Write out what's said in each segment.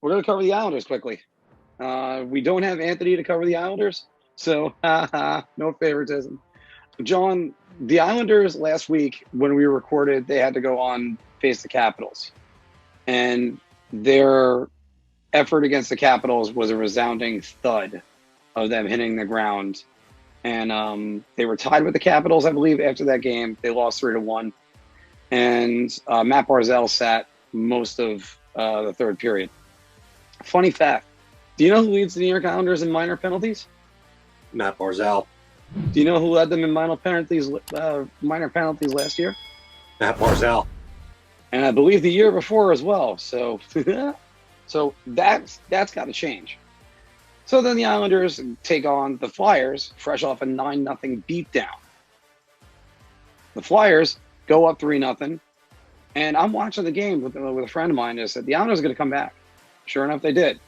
we're going to cover the Islanders quickly. We don't have Anthony to cover the Islanders, so no favoritism. John, the Islanders last week when we recorded, they had to go on face the Capitals. And their effort against the Capitals was a resounding thud of them hitting the ground. And they were tied with the Capitals, I believe, after that game. They lost 3-1. And Matt Barzal sat most of the third period. Funny fact, do you know who leads the New York Islanders in minor penalties? Matt Barzal. Do you know who led them in minor penalties last year? Matt Barzal. And I believe the year before as well. So, so that's got to change. So then the Islanders take on the Flyers, fresh off a 9-0 beatdown. The Flyers go up 3-0, and I'm watching the game with a friend of mine. And said the Islanders are going to come back. Sure enough, they did,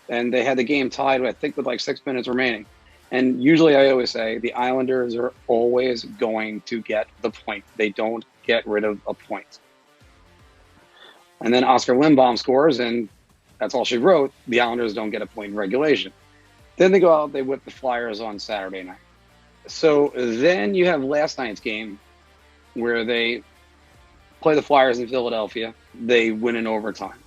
and they had the game tied, I think, with like 6 minutes remaining. And usually I always say the Islanders are always going to get the point. They don't get rid of a point. And then Oscar Lindbaum scores, and that's all she wrote. The Islanders don't get a point in regulation. Then they go out, they whip the Flyers on Saturday night. So then you have last night's game where they play the Flyers in Philadelphia. They win in overtime.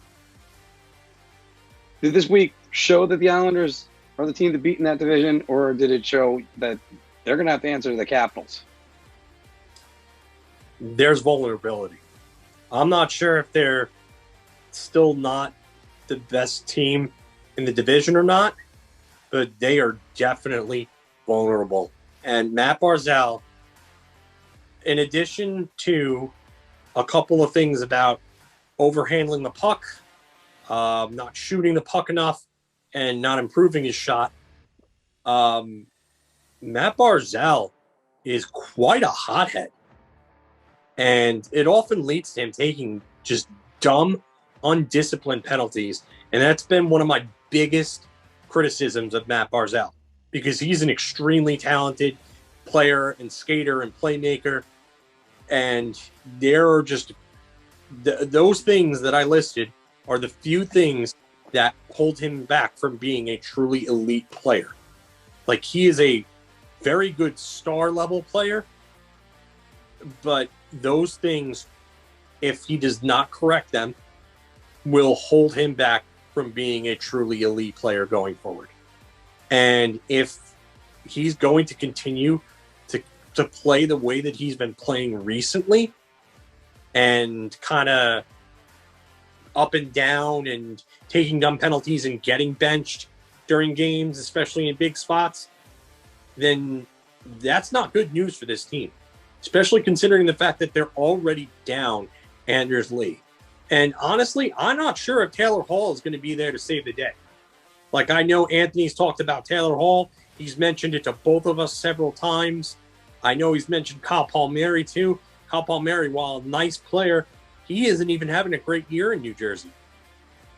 Did this week show that the Islanders are the team to beat in that division, or did it show that they're going to have to answer to the Capitals? There's vulnerability. I'm not sure if they're still not the best team in the division or not, but they are definitely vulnerable. And Matt Barzal, in addition to a couple of things about overhandling the puck, not shooting the puck enough, and not improving his shot, Matt Barzal is quite a hothead. And it often leads to him taking just dumb, undisciplined penalties. And that's been one of my biggest criticisms of Matt Barzal, because he's an extremely talented player and skater and playmaker. And there are just those things that I listed are the few things that hold him back from being a truly elite player. Like, he is a very good star level player, but those things, if he does not correct them, will hold him back from being a truly elite player going forward. And if he's going to continue to play the way that he's been playing recently, and kind of up and down and taking dumb penalties and getting benched during games, especially in big spots, then that's not good news for this team, especially considering the fact that they're already down Anders Lee. And honestly, I'm not sure if Taylor Hall is going to be there to save the day. Like, I know Anthony's talked about Taylor Hall. He's mentioned it to both of us several times. I know he's mentioned Kyle Palmieri too. Kyle Palmieri, while a nice player, he isn't even having a great year in New Jersey.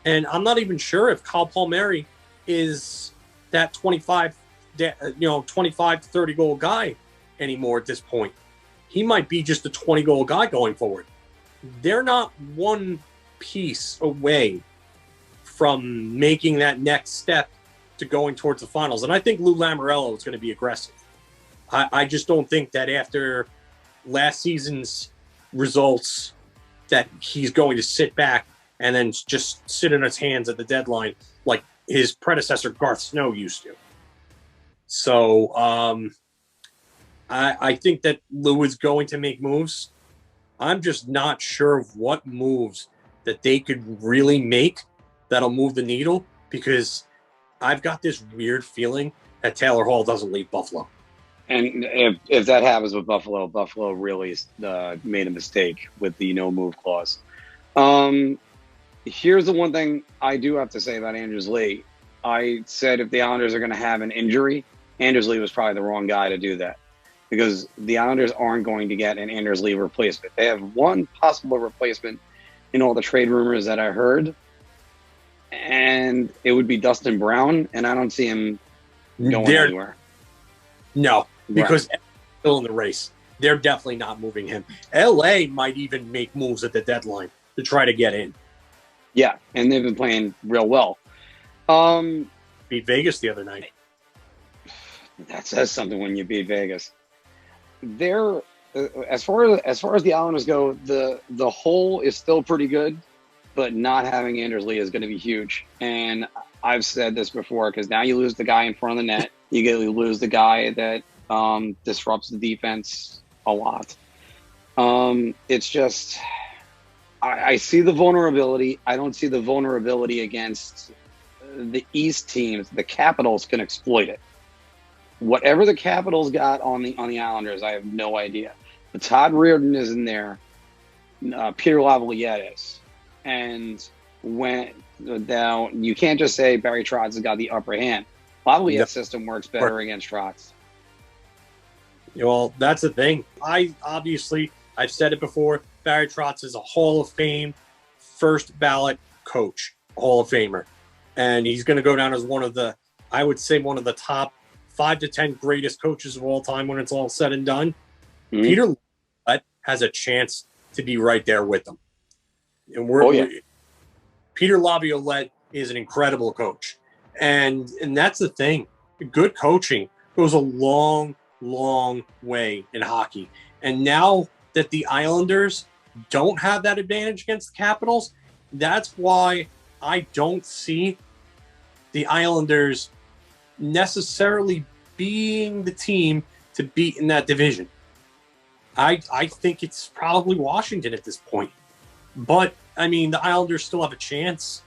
And I'm not even sure if Kyle Palmieri is that 25 to 30 goal guy anymore at this point. He might be just a 20 goal guy going forward. They're not one piece away from making that next step to going towards the finals. And I think Lou Lamoriello is going to be aggressive. I just don't think that after last season's results that he's going to sit back and then just sit in his hands at the deadline like his predecessor Garth Snow used to. So I think that Lou is going to make moves. I'm just not sure of what moves that they could really make that'll move the needle, because I've got this weird feeling that Taylor Hall doesn't leave Buffalo. And if that happens with Buffalo, Buffalo really made a mistake with the no move clause. Here's the one thing I do have to say about Anders Lee. I said if the Islanders are going to have an injury, Anders Lee was probably the wrong guy to do that, because the Islanders aren't going to get an Anders Lee replacement. They have one possible replacement in all the trade rumors that I heard, and it would be Dustin Brown, and I don't see him going anywhere. No, because right. Still in the race. They're definitely not moving him. LA might even make moves at the deadline to try to get in. Yeah, and they've been playing real well. Beat Vegas the other night. That says something when you beat Vegas. They're as far as the Islanders go, the hole is still pretty good, but not having Anders Lee is going to be huge. And I've said this before, because now you lose the guy in front of the net, you lose the guy that disrupts the defense a lot. It's just I see the vulnerability. I don't see the vulnerability against the East teams. The Capitals can exploit it. Whatever the Capitals got on the Islanders, I have no idea. But Todd Reardon is in there. Peter Lavalliere is. And now you can't just say Barry Trotz has got the upper hand. Lavalliere's system works better against Trotz. Well, that's the thing. I've said it before, Barry Trotz is a Hall of Fame first ballot coach, Hall of Famer. And he's going to go down as one of the top 5 to 10 greatest coaches of all time when it's all said and done. Mm-hmm. Peter Lavalliere has a chance to be right there with them. And Peter Lavalliere is an incredible coach. And that's the thing. Good coaching goes a long, long way in hockey. And now that the Islanders don't have that advantage against the Capitals, that's why I don't see the Islanders necessarily being the team to beat in that division. I think it's probably Washington at this point. But, I mean, the Islanders still have a chance.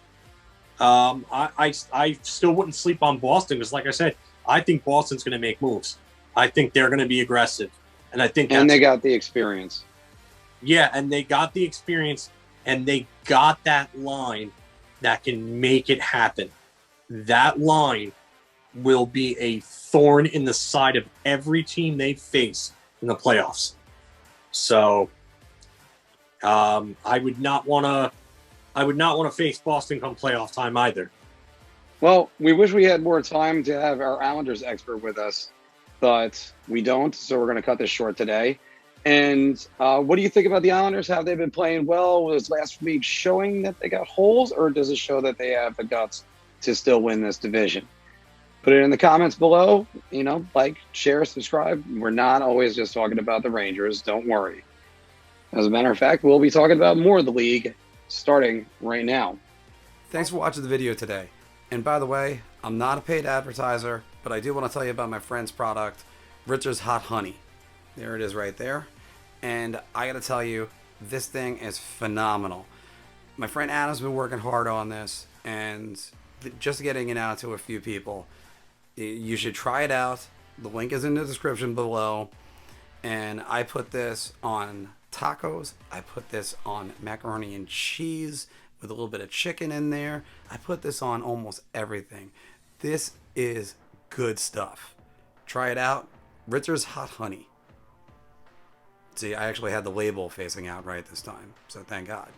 I still wouldn't sleep on Boston because, like I said, I think Boston's going to make moves. I think they're going to be aggressive. And I think they got the experience. Yeah, and they got the experience, and they got that line that can make it happen. That line will be a thorn in the side of every team they face in the playoffs. So I would not want to face Boston come playoff time either. Well, we wish we had more time to have our Islanders expert with us, but we don't, so we're going to cut this short today. And what do you think about the Islanders? Have they been playing well? Was last week showing that they got holes, or does it show that they have the guts to still win this division? Put it in the comments below. Like, share, subscribe. We're not always just talking about the Rangers. Don't worry. As a matter of fact, we'll be talking about more of the league starting right now. Thanks for watching the video today. And by the way, I'm not a paid advertiser, but I do want to tell you about my friend's product, Ritzer's Hot Honey. There it is right there. And I got to tell you, this thing is phenomenal. My friend Adam's been working hard on this, and just getting it out to a few people. You should try it out. The link is in the description below. And I put this on tacos. I put this on macaroni and cheese with a little bit of chicken in there. I put this on almost everything. This is good stuff. Try it out. Ritzer's Hot Honey. See, I actually had the label facing out right this time, so thank God.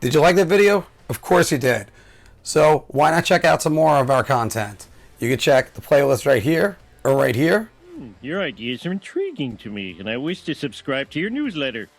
Did you like that video? Of course you did. So why not check out some more of our content? You can check the playlist right here or right here. Your ideas are intriguing to me, and I wish to subscribe to your newsletter.